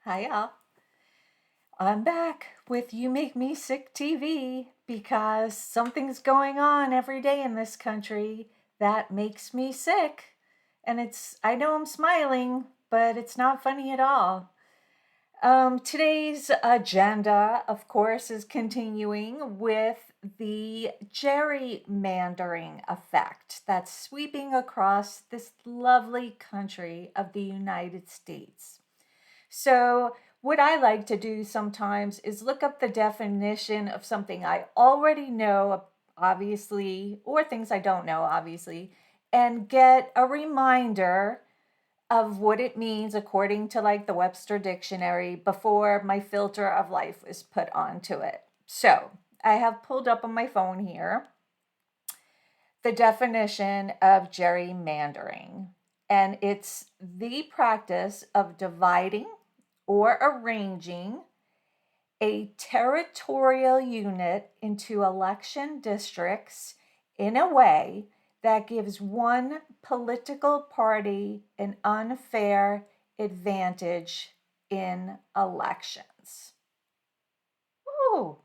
Hi, y'all. I'm back with You Make Me Sick TV because something's going on every day in this country that makes me sick. I know I'm smiling, but it's not funny at all. Today's agenda, of course, is continuing with the gerrymandering effect that's sweeping across this lovely country of the United States. So, what I like to do sometimes is look up the definition of something I already know, obviously, or things I don't know, obviously, and get a reminder of what it means according to like the Webster Dictionary before my filter of life is put onto it. So, I have pulled up on my phone here the definition of gerrymandering, and it's the practice of dividing or arranging a territorial unit into election districts in a way that gives one political party an unfair advantage in elections. Ooh,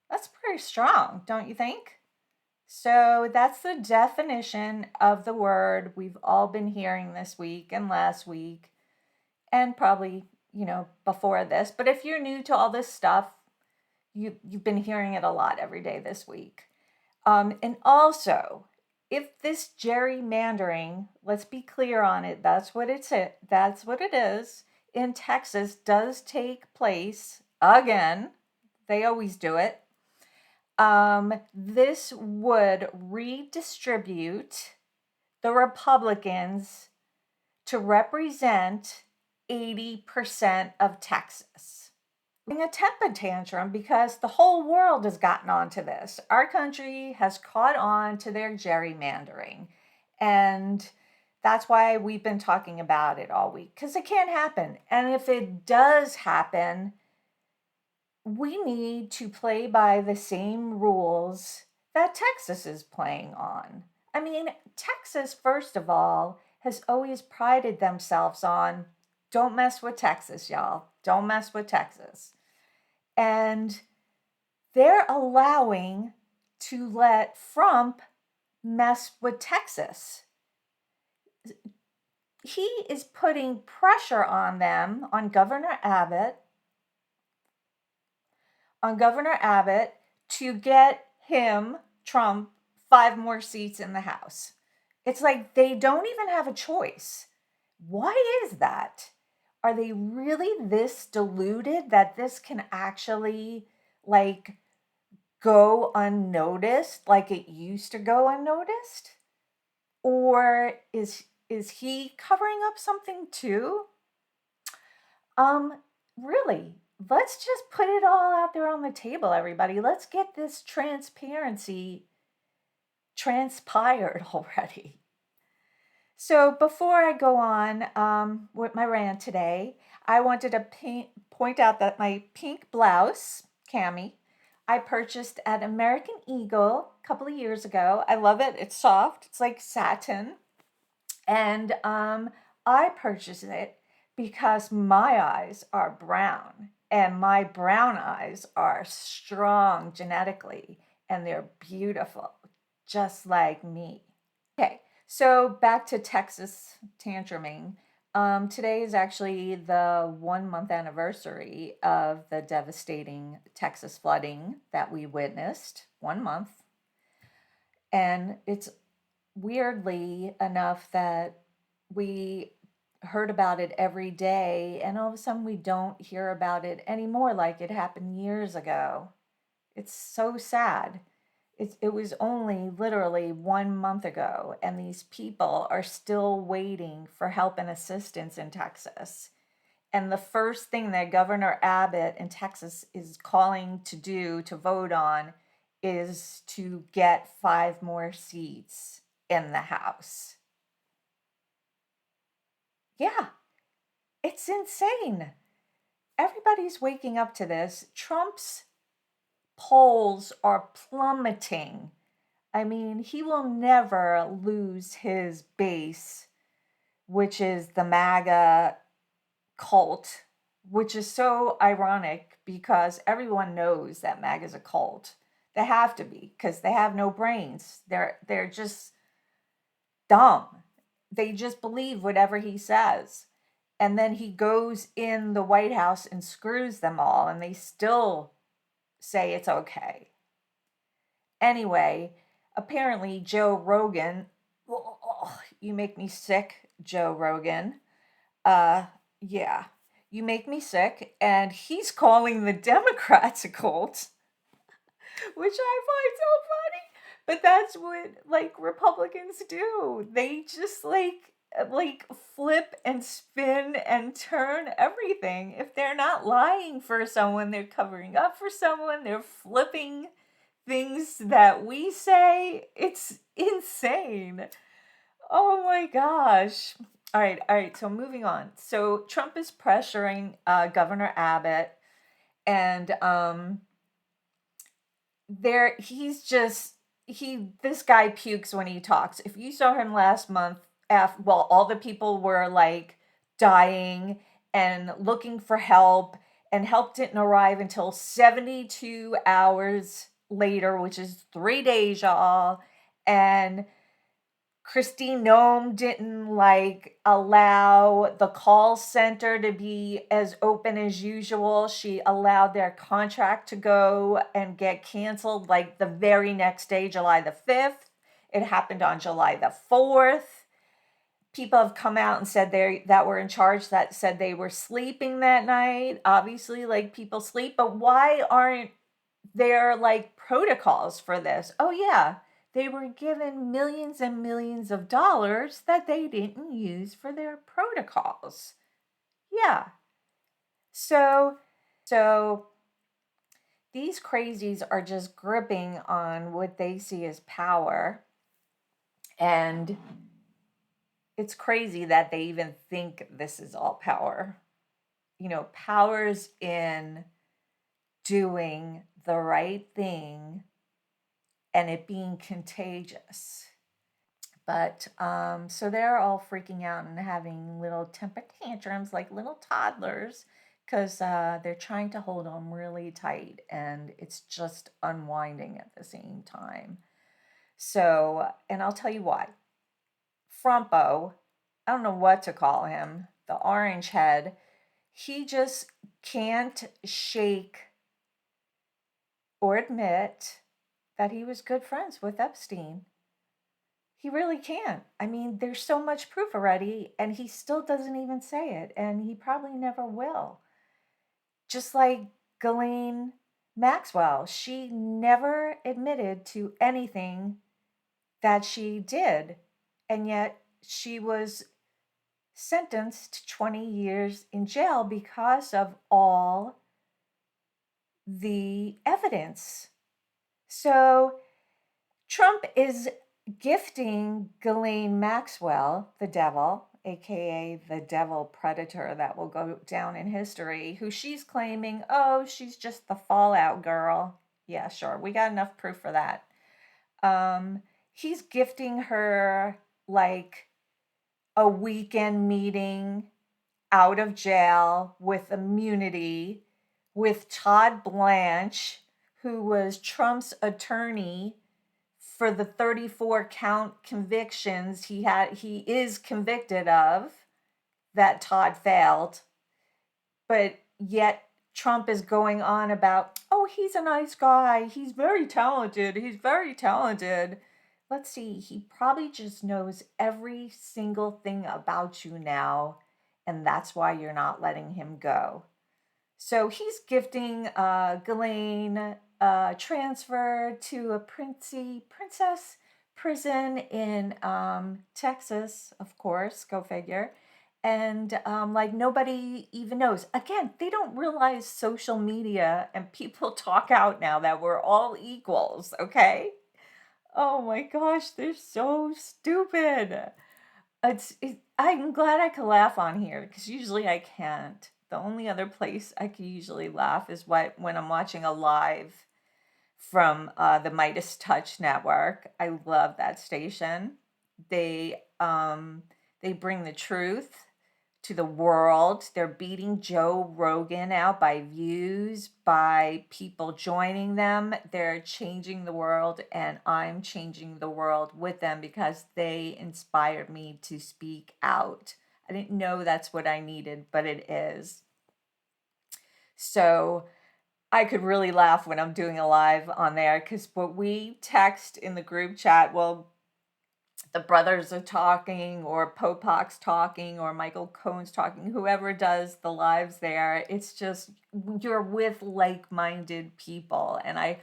that's pretty strong, don't you think? So that's the definition of the word we've all been hearing this week and last week, and probably, before this. But if you're new to all this stuff, you've been hearing it a lot every day this week. And also, if this gerrymandering, let's be clear on it, that's what it is, in Texas does take place again. They always do it. This would redistribute the Republicans to represent 80% of Texas. A temper tantrum because the whole world has gotten onto this. Our country has caught on to their gerrymandering. And that's why we've been talking about it all week, because it can't happen. And if it does happen, we need to play by the same rules that Texas is playing on. I mean, Texas, first of all, has always prided themselves on don't mess with Texas, y'all. Don't mess with Texas. And they're allowing to let Trump mess with Texas. He is putting pressure on them, on Governor Abbott, to get him, Trump, 5 more seats in the House. It's like they don't even have a choice. Why is that? Are they really this deluded that this can actually like go unnoticed like it used to go unnoticed? Or is he covering up something too? Really, let's just put it all out there on the table, everybody. Let's get this transparency transpired already. So before I go on with my rant today, I wanted to point out that my pink blouse, cami, I purchased at American Eagle a couple of years ago. I love it. It's soft. It's like satin. And I purchased it because my eyes are brown and my brown eyes are strong genetically and they're beautiful, just like me. Okay, so back to Texas tantruming. Today is actually the 1 month anniversary of the devastating Texas flooding that we witnessed. 1 month. And it's weirdly enough that we heard about it every day, and all of a sudden we don't hear about it anymore like it happened years ago. It's so sad. It was only literally 1 month ago, and these people are still waiting for help and assistance in Texas. And the first thing that Governor Abbott in Texas is calling to do, to vote on, is to get 5 more seats in the House. Yeah, it's insane. Everybody's waking up to this. Trump's polls are plummeting. I mean, he will never lose his base, which is the MAGA cult, which is so ironic because everyone knows that MAGA is a cult. They have to be because they have no brains. They're just dumb. They just believe whatever he says. And then he goes in the White House and screws them all, and they still say it's okay. Anyway, apparently Joe Rogan, oh, you make me sick, Joe Rogan. Uh, yeah, you make me sick. And he's calling the Democrats a cult, which I find so funny. But that's what like Republicans do. They just like flip and spin and turn everything. If they're not lying for someone, they're covering up for someone. They're flipping things that we say. It's insane. Oh my gosh. All right. So moving on. So Trump is pressuring Governor Abbott, and there he's just he this guy pukes when he talks. If you saw him last month, after well, all the people were like dying and looking for help, and help didn't arrive until 72 hours later, which is 3 days, y'all. And Christine Nome didn't like allow the call center to be as open as usual. She allowed their contract to go and get canceled like the very next day, July the 5th. It happened on July the 4th. People have come out and said they that were in charge that said they were sleeping that night. Obviously, like people sleep, but why aren't there like protocols for this? Oh yeah, they were given millions and millions of dollars that they didn't use for their protocols. Yeah. So these crazies are just gripping on what they see as power, and it's crazy that they even think this is all power. Power's in doing the right thing and it being contagious. But so they're all freaking out and having little temper tantrums like little toddlers because they're trying to hold them really tight and it's just unwinding at the same time. So, and I'll tell you why. Frumpo, I don't know what to call him, the orange head, he just can't shake or admit that he was good friends with Epstein. He really can't. I mean, there's so much proof already, and he still doesn't even say it, and he probably never will. Just like Ghislaine Maxwell, she never admitted to anything that she did, and yet she was sentenced to 20 years in jail because of all the evidence. So Trump is gifting Ghislaine Maxwell, the devil, aka the devil predator that will go down in history, who she's claiming, oh, she's just the fallout girl. Yeah, sure. We got enough proof for that. He's gifting her like a weekend meeting out of jail with immunity with Todd Blanche, who was Trump's attorney for the 34 count convictions he is convicted of that Todd failed. But yet Trump is going on about, oh, he's a nice guy. He's very talented. He's very talented. Let's see, he probably just knows every single thing about you now, and that's why you're not letting him go. So he's gifting Ghislaine transfer to a princess prison in Texas, of course, go figure. And like nobody even knows. Again, they don't realize social media and people talk out now that we're all equals, okay? Oh my gosh, they're so stupid. I'm glad I could laugh on here because usually I can't. The only other place I can usually laugh is when I'm watching a live from the Midas Touch Network. I love that station. They bring the truth to the world. They're beating Joe Rogan out by views, by people joining them. They're changing the world, and I'm changing the world with them because they inspired me to speak out. I didn't know that's what I needed, but it is. So I could really laugh when I'm doing a live on there because what we text in the group chat, well, the brothers are talking, or Popok's talking, or Michael Cohen's talking, whoever does the lives there, it's just you're with like-minded people. And I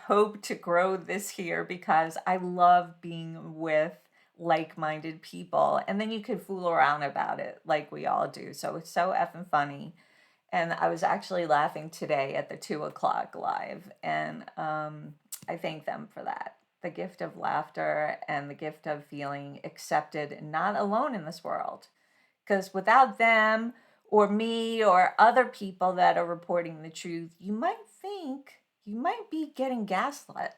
hope to grow this here because I love being with like-minded people. And then you could fool around about it like we all do. So it's so effing funny. And I was actually laughing today at the 2 o'clock live, and I thank them for that. The gift of laughter and the gift of feeling accepted and not alone in this world. Because without them or me or other people that are reporting the truth, you might think you might be getting gaslit.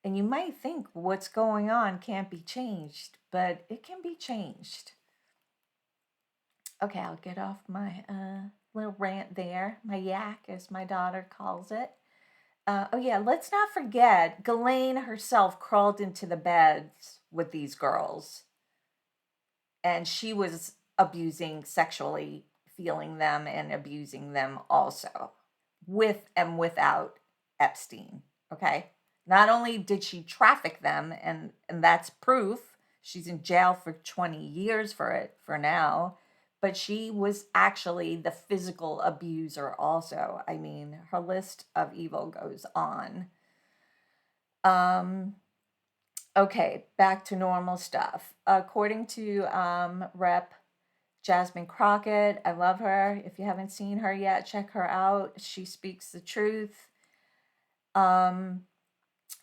And you might think what's going on can't be changed, but it can be changed. Okay, I'll get off my little rant there, my yak, as my daughter calls it. Oh, yeah, let's not forget, Ghislaine herself crawled into the beds with these girls, and she was abusing, sexually feeling them and abusing them also, with and without Epstein, okay? Not only did she traffic them, and that's proof, she's in jail for 20 years for it for now, but she was actually the physical abuser also. I mean, her list of evil goes on. Okay, back to normal stuff. According to Rep Jasmine Crockett, I love her. If you haven't seen her yet, check her out. She speaks the truth.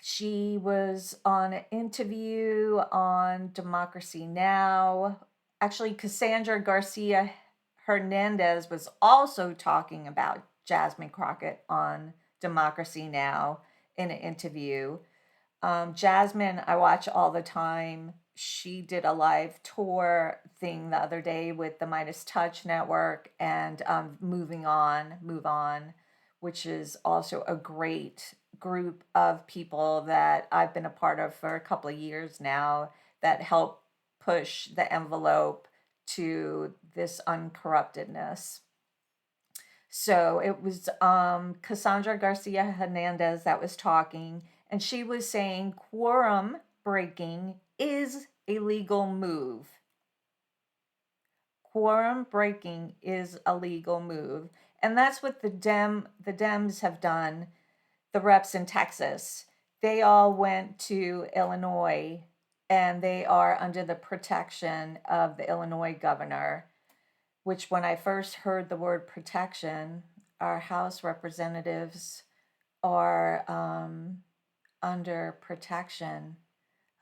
She was on an interview on Democracy Now! Actually, Cassandra Garcia Hernandez was also talking about Jasmine Crockett on Democracy Now! In an interview. Jasmine, I watch all the time. She did a live tour thing the other day with the Midas Touch Network and Move On, which is also a great group of people that I've been a part of for a couple of years now that help push the envelope to this uncorruptedness. So it was Cassandra Garcia Hernandez that was talking, and she was saying quorum breaking is a legal move. Quorum breaking is a legal move. And that's what the Dems have done, the reps in Texas. They all went to Illinois, and they are under the protection of the Illinois governor, which when I first heard the word protection, our House representatives are under protection.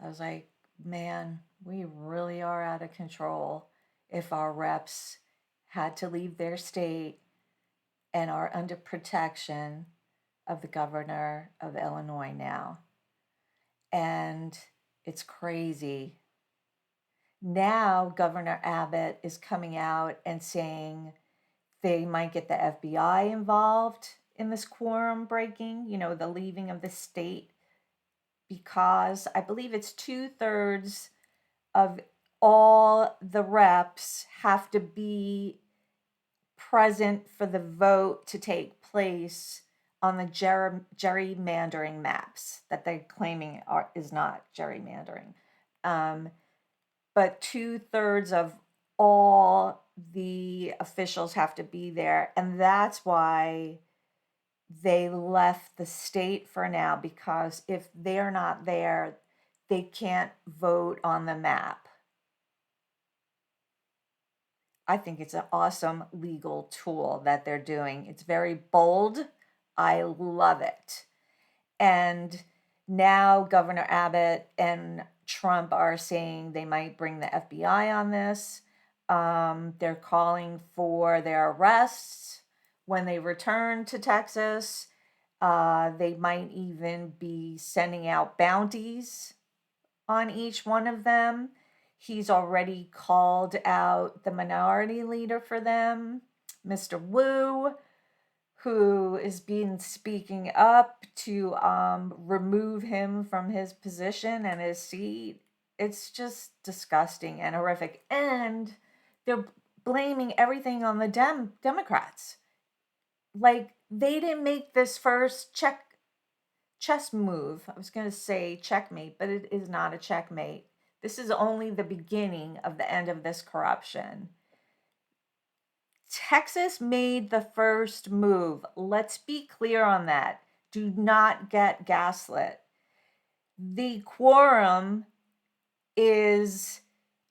I was like, man, we really are out of control if our reps had to leave their state and are under protection of the governor of Illinois now. And it's crazy. Now, Governor Abbott is coming out and saying they might get the FBI involved in this quorum breaking, the leaving of the state, because I believe it's 2/3 of all the reps have to be present for the vote to take place on the gerrymandering maps that they're claiming is not gerrymandering. But 2/3 of all the officials have to be there. And that's why they left the state for now, because if they're not there, they can't vote on the map. I think it's an awesome legal tool that they're doing. It's very bold. I love it. And now Governor Abbott and Trump are saying they might bring the FBI on this. They're calling for their arrests when they return to Texas. They might even be sending out bounties on each one of them. He's already called out the minority leader for them, Mr. Wu, who is been speaking up to remove him from his position and his seat. It's just disgusting and horrific. And they're blaming everything on the Democrats. Like, they didn't make this first chess move. I was going to say checkmate, but it is not a checkmate. This is only the beginning of the end of this corruption. Texas made the first move. Let's be clear on that. Do not get gaslit. The quorum is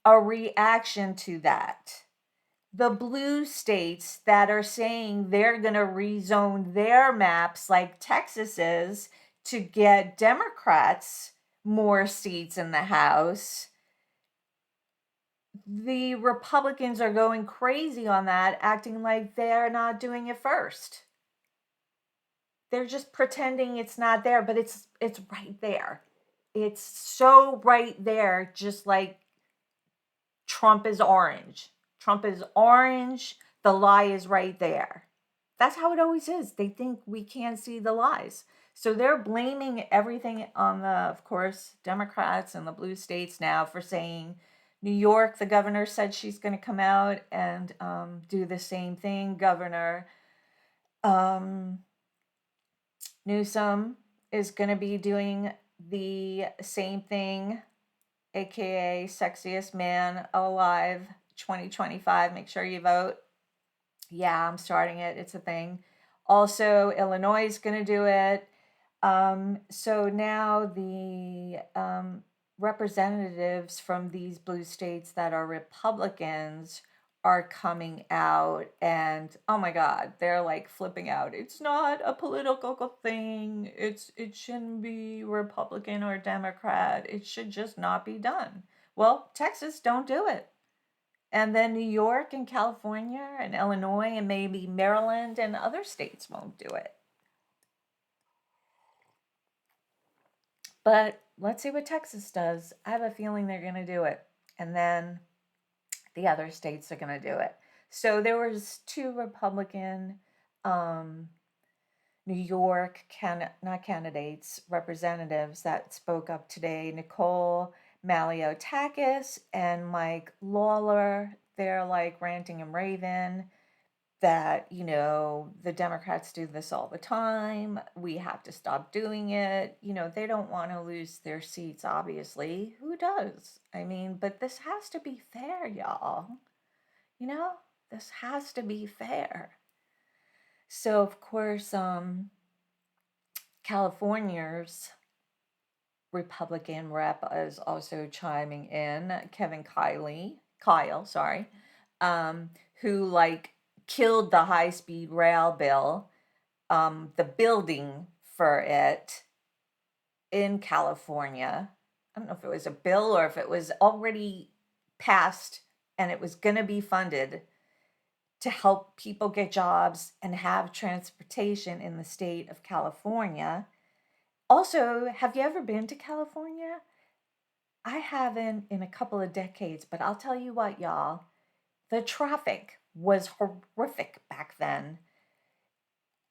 a reaction to that. The blue states that are saying they're going to rezone their maps like Texas is to get Democrats more seats in the House, the Republicans are going crazy on that, acting like they're not doing it first. They're just pretending it's not there, but it's right there. It's so right there, just like Trump is orange. Trump is orange, the lie is right there. That's how it always is. They think we can't see the lies. So they're blaming everything on the, of course, Democrats and the blue states now for saying New York, the governor said she's going to come out and do the same thing. Governor Newsom is going to be doing the same thing, aka sexiest man alive 2025. Make sure you vote. Yeah, I'm starting it. It's a thing. Also, Illinois is going to do it. So now the representatives from these blue states that are Republicans are coming out, and oh my God, they're like flipping out. It's not a political thing. It shouldn't be Republican or Democrat. It should just not be done. Well, Texas, don't do it. And then New York and California and Illinois and maybe Maryland and other states won't do it. But let's see what Texas does. I have a feeling they're going to do it. And then the other states are going to do it. So there was two Republican New York, not candidates, representatives that spoke up today. Nicole Maliotakis and Mike Lawler. They're like ranting and raving that, the Democrats do this all the time. We have to stop doing it. They don't want to lose their seats, obviously. Who does? I mean, but this has to be fair, y'all. This has to be fair. So, of course, California's Republican rep is also chiming in, Kyle, sorry, who like killed the high-speed rail bill, the building for it in California. I don't know if it was a bill or if it was already passed and it was going to be funded to help people get jobs and have transportation in the state of California. Also, have you ever been to California? I haven't in a couple of decades, but I'll tell you what, y'all, the traffic was horrific back then.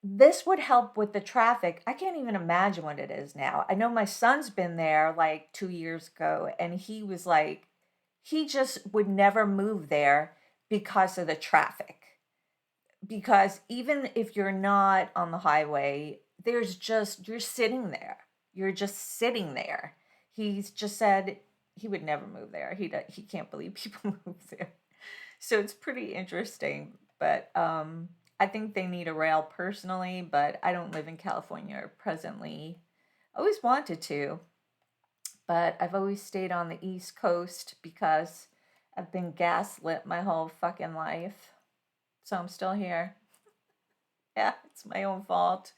This would help with the traffic. I can't even imagine what it is now. I know my son's been there like 2 years ago, and he was like, he just would never move there because of the traffic. Because even if you're not on the highway, you're sitting there. You're just sitting there. He's just said he would never move there. He can't believe people move there. So it's pretty interesting. But I think they need a rail personally, but I don't live in California presently. I always wanted to, but I've always stayed on the East Coast because I've been gaslit my whole fucking life. So I'm still here. Yeah, it's my own fault.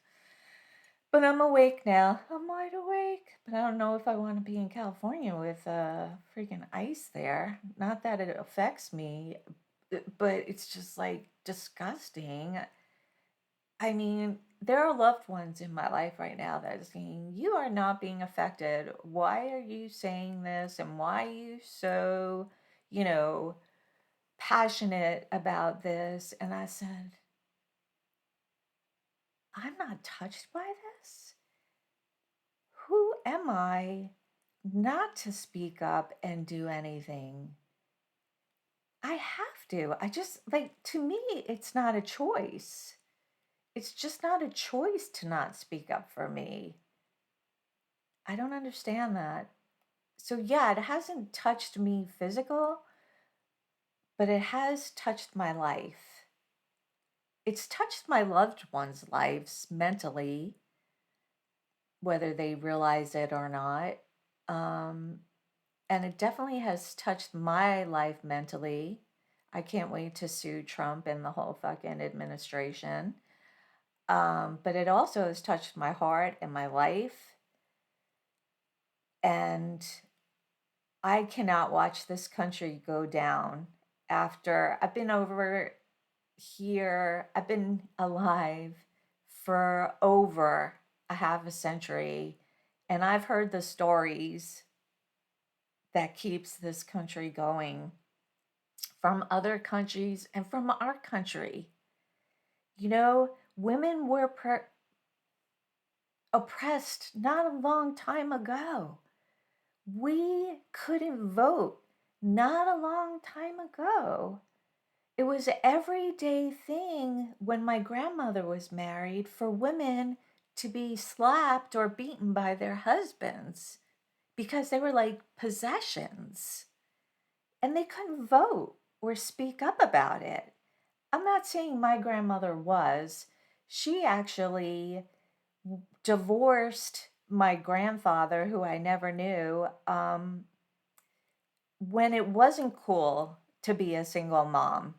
But I'm awake now. I'm wide awake. But I don't know if I want to be in California with freaking ice there. Not that it affects me, but it's just like disgusting. I mean, there are loved ones in my life right now that are saying, "You are not being affected. Why are you saying this? And why are you so, you know, passionate about this?" And I said, "I'm not touched by this. Who am I not to speak up and do anything? I have to. I just, like, to me, it's not a choice. It's just not a choice to not speak up for me. I don't understand that. So, yeah, it hasn't touched me physical, but it has touched my life. It's touched my loved ones' lives mentally, whether they realize it or not. Um, and it definitely has touched my life mentally. I can't wait to sue Trump and the whole fucking administration. But it also has touched my heart and my life. And I cannot watch this country go down after I've been over here, I've been alive for over a half a century, and I've heard the stories that keeps this country going from other countries and from our country. Women were oppressed not a long time ago. We couldn't vote not a long time ago. It was an everyday thing when my grandmother was married for women to be slapped or beaten by their husbands because they were like possessions and they couldn't vote or speak up about it. I'm not saying my grandmother was. She actually divorced my grandfather, who I never knew, when it wasn't cool to be a single mom.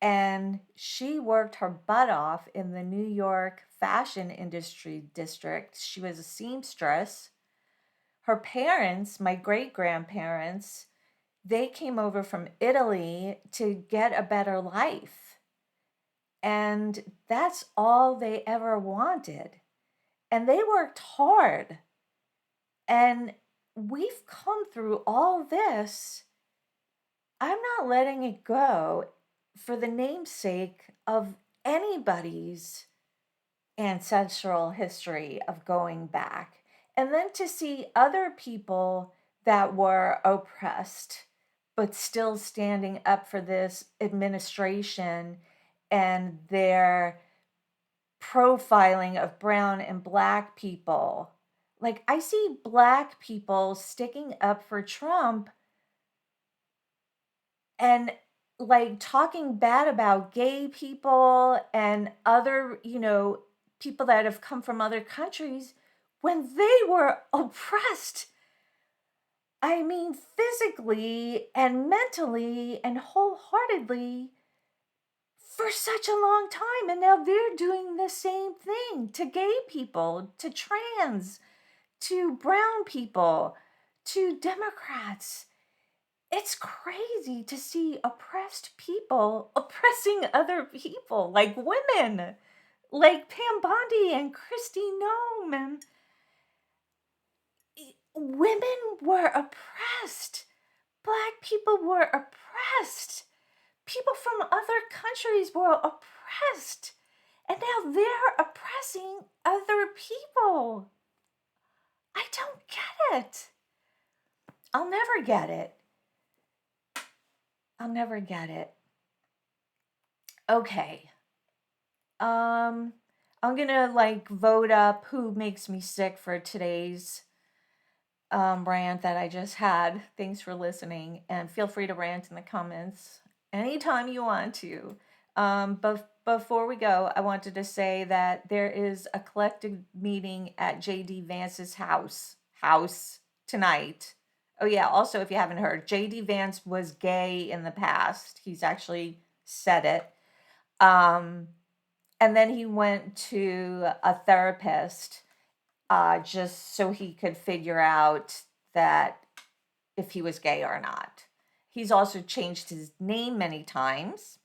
And she worked her butt off in the New York fashion industry district. She was a seamstress. Her parents, my great grandparents, they came over from Italy to get a better life. And that's all they ever wanted. And they worked hard. And we've come through all this. I'm not letting it go for the namesake of anybody's ancestral history of going back. And then to see other people that were oppressed, but still standing up for this administration and their profiling of brown and black people. Like, I see black people sticking up for Trump and like talking bad about gay people and other, people that have come from other countries when they were oppressed. I mean, physically and mentally and wholeheartedly for such a long time. And now they're doing the same thing to gay people, to trans, to brown people, to Democrats. It's crazy to see oppressed people oppressing other people, like women, like Pam Bondi and Christy Nome. And women were oppressed. Black people were oppressed. People from other countries were oppressed. And now they're oppressing other people. I don't get it. I'll never get it. I'll never get it. Okay. I'm gonna vote up who makes me sick for today's rant that I just had. Thanks for listening, and feel free to rant in the comments anytime you want to. But before we go, I wanted to say that there is a collective meeting at JD Vance's house tonight. Oh yeah, also if you haven't heard, JD Vance was gay in the past. He's actually said it. And then he went to a therapist just so he could figure out that if he was gay or not. He's also changed his name many times.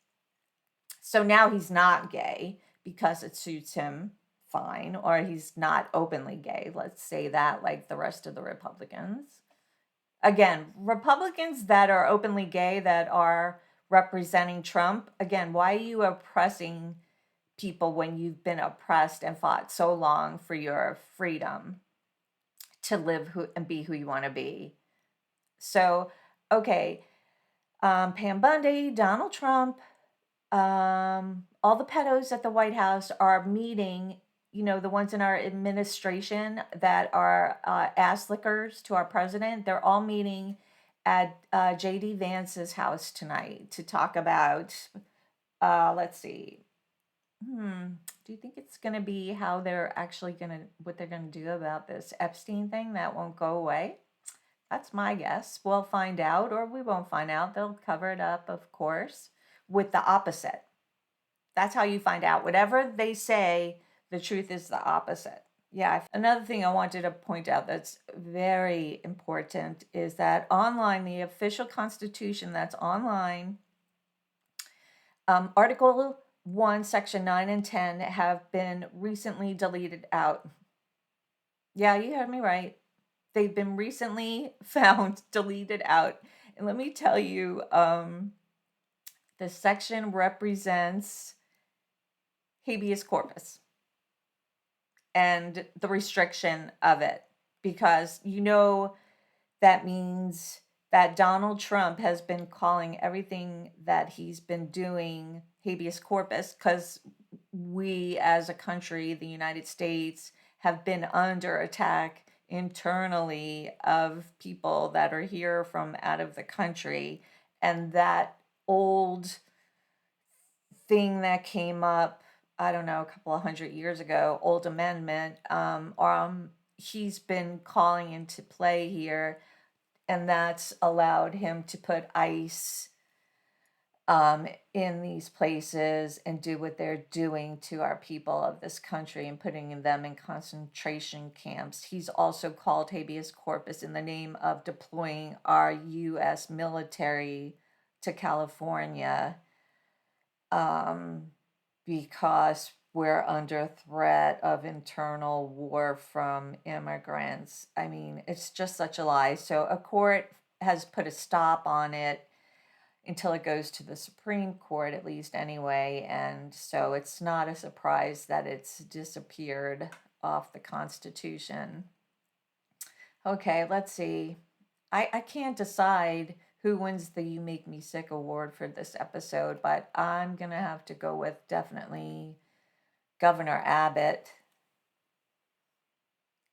So now he's not gay because it suits him, fine, or he's not openly gay. Let's say that, like the rest of the Republicans. Again, Republicans that are openly gay, that are representing Trump, again, why are you oppressing people when you've been oppressed and fought so long for your freedom to live and be who you want to be? So, okay, Pam Bundy, Donald Trump, all the pedos at the White House are meeting, the ones in our administration that are ass lickers to our president. They're all meeting at JD Vance's house tonight to talk about, let's see, do you think it's going to be how they're actually what they're going to do about this Epstein thing that won't go away? That's my guess. We'll find out, or we won't find out. They'll cover it up, of course, with the opposite. That's how you find out. Whatever they say, the truth is the opposite. Yeah. Another thing I wanted to point out that's very important is that online, the official constitution that's online, Article 1, Section 9 and 10 have been recently deleted out. Yeah, you heard me right. They've been recently found deleted out. And let me tell you, the section represents habeas corpus and the restriction of it, because that means that Donald Trump has been calling everything that he's been doing habeas corpus, because we as a country, the United States, have been under attack internally of people that are here from out of the country. And that old thing that came up, I don't know, a couple of 100 years ago, old amendment, he's been calling into play here, and that's allowed him to put ICE in these places and do what they're doing to our people of this country and putting them in concentration camps. He's also called habeas corpus in the name of deploying our U.S. military to California, because we're under threat of internal war from immigrants. I mean, it's just such a lie. So a court has put a stop on it until it goes to the Supreme Court, at least anyway. And so it's not a surprise that it's disappeared off the Constitution. Okay, let's see. I can't decide who wins the You Make Me Sick award for this episode, but I'm going to have to go with definitely Governor Abbott.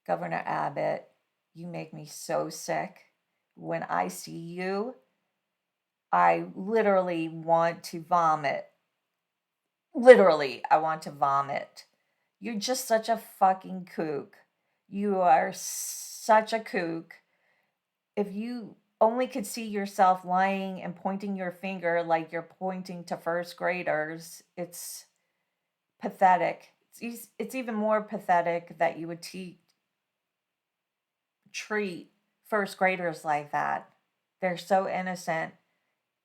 Governor Abbott, you make me so sick. When I see you, I literally want to vomit. Literally, I want to vomit. You're just such a fucking kook. You are such a kook. If you only could see yourself lying and pointing your finger like you're pointing to first graders, it's pathetic. It's even more pathetic that you would treat first graders like that. They're so innocent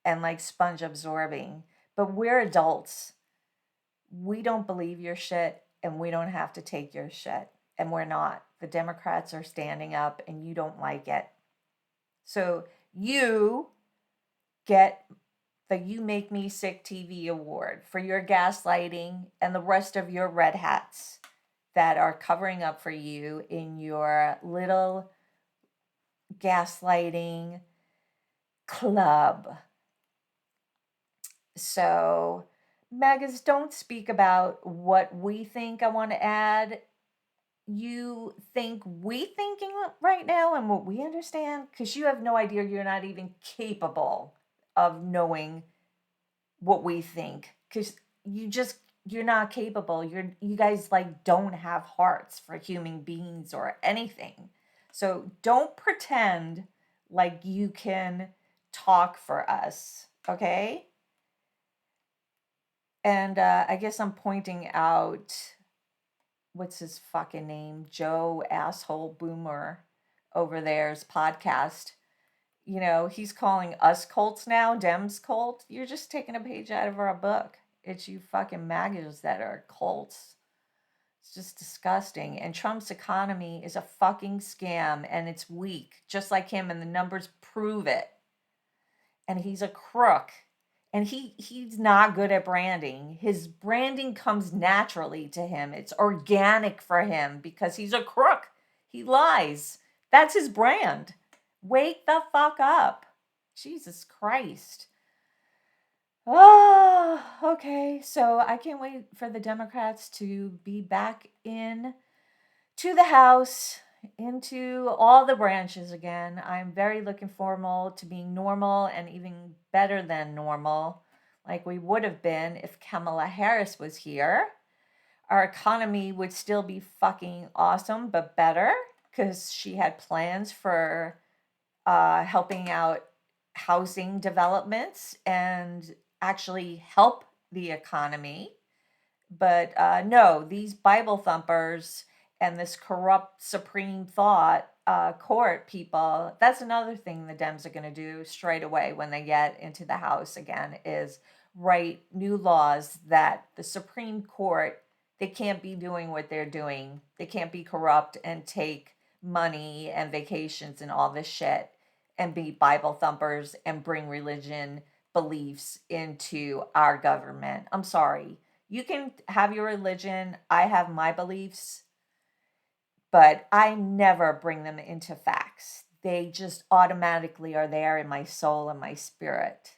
and like sponge absorbing. But we're adults. We don't believe your shit, and we don't have to take your shit. And we're not. The Democrats are standing up, and you don't like it. So you get the You Make Me Sick TV award for your gaslighting and the rest of your red hats that are covering up for you in your little gaslighting club. So, Megas, don't speak about what we think. I want to add, you think we thinking right now and what we understand, because you have no idea. You're not even capable of knowing what we think, because you're not capable. You guys like don't have hearts for human beings or anything. So don't pretend like you can talk for us, okay? And I guess I'm pointing out, what's his fucking name? Joe Asshole Boomer over there's podcast. He's calling us cults now, Dems cult. You're just taking a page out of our book. It's you fucking MAGAs that are cults. It's just disgusting. And Trump's economy is a fucking scam and it's weak, just like him, and the numbers prove it. And he's a crook. And he's not good at branding. His branding comes naturally to him. It's organic for him because he's a crook. He lies. That's his brand. Wake the fuck up. Jesus Christ. Oh, okay. So I can't wait for the Democrats to be back in to the House, into all the branches again. I'm very looking forward to being normal and even better than normal, like we would have been if Kamala Harris was here. Our economy would still be fucking awesome, but better because she had plans for helping out housing developments and actually help the economy. But no, these Bible thumpers and this corrupt Supreme Thought court people, that's another thing the Dems are going to do straight away when they get into the House again, is write new laws that the Supreme Court, they can't be doing what they're doing. They can't be corrupt and take money and vacations and all this shit and be Bible thumpers and bring religion beliefs into our government. I'm sorry. You can have your religion, I have my beliefs, but I never bring them into facts. They just automatically are there in my soul and my spirit.